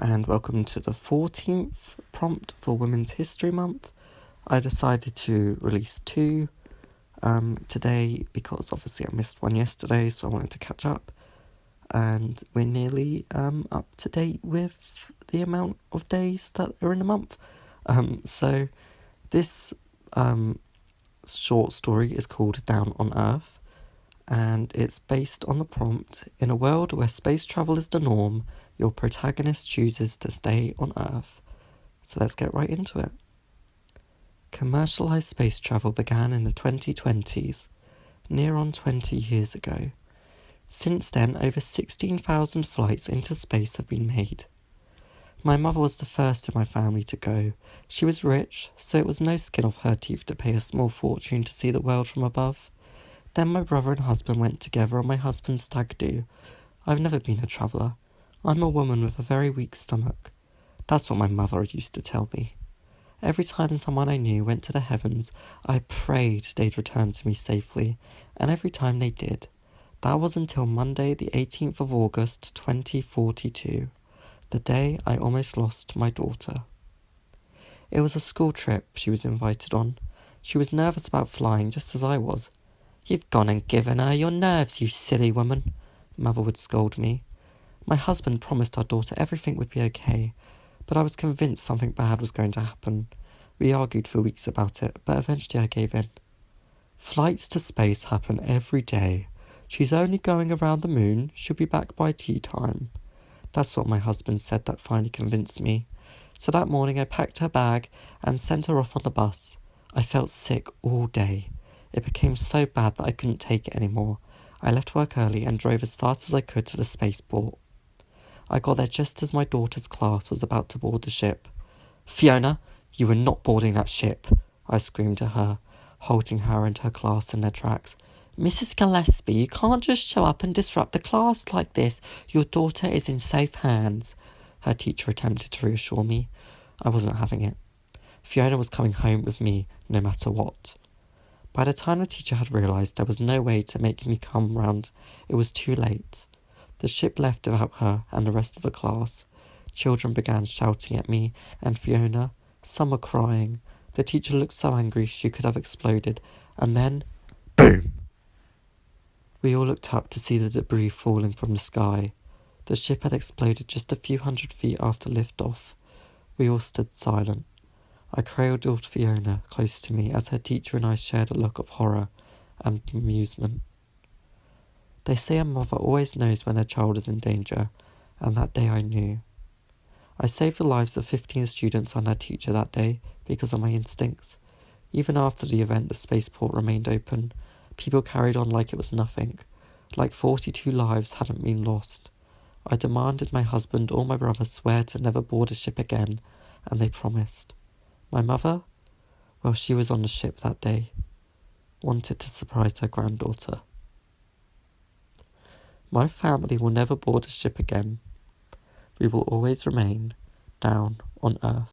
and welcome to the 14th prompt for Women's History Month. I decided to release two today because obviously I missed one yesterday, so I wanted to catch up. And we're nearly up to date with the amount of days that are in a month. So this short story is called Down on Earth, and it's based on the prompt: in a world where space travel is the norm, your protagonist chooses to stay on Earth. So let's get right into it. Commercialized space travel began in the 2020s, near on 20 years ago. Since then, over 16,000 flights into space have been made. My mother was the first in my family to go. She was rich, so it was no skin off her teeth to pay a small fortune to see the world from above. Then my brother and husband went together on my husband's stag do. I've never been a traveller. I'm a woman with a very weak stomach. That's what my mother used to tell me. Every time someone I knew went to the heavens, I prayed they'd return to me safely, and every time they did. That was until Monday, the 18th of August, 2042, the day I almost lost my daughter. It was a school trip she was invited on. She was nervous about flying, just as I was. "You've gone and given her your nerves, you silly woman," Mother would scold me. My husband promised our daughter everything would be okay, but I was convinced something bad was going to happen. We argued for weeks about it, but eventually I gave in. Flights to space happen every day. She's only going around the moon. She'll be back by tea time. That's what my husband said that finally convinced me. So that morning I packed her bag and sent her off on the bus. I felt sick all day. It became so bad that I couldn't take it anymore. I left work early and drove as fast as I could to the spaceport. I got there just as my daughter's class was about to board the ship. "Fiona, you were not boarding that ship," I screamed at her, halting her and her class in their tracks. "Mrs. Gillespie, you can't just show up and disrupt the class like this. Your daughter is in safe hands," her teacher attempted to reassure me. I wasn't having it. Fiona was coming home with me, no matter what. By the time the teacher had realised there was no way to make me come round, it was too late. The ship left without her and the rest of the class. Children began shouting at me and Fiona. Some were crying. The teacher looked so angry she could have exploded. And then, boom! We all looked up to see the debris falling from the sky. The ship had exploded just a few hundred feet after liftoff. We all stood silent. I cradled Fiona close to me as her teacher and I shared a look of horror and amusement. They say a mother always knows when her child is in danger, and that day I knew. I saved the lives of 15 students and their teacher that day because of my instincts. Even after the event, the spaceport remained open. People carried on like it was nothing, like 42 lives hadn't been lost. I demanded my husband or my brother swear to never board a ship again, and they promised. My mother, well, she was on the ship that day, wanted to surprise her granddaughter. My family will never board a ship again. We will always remain down on Earth.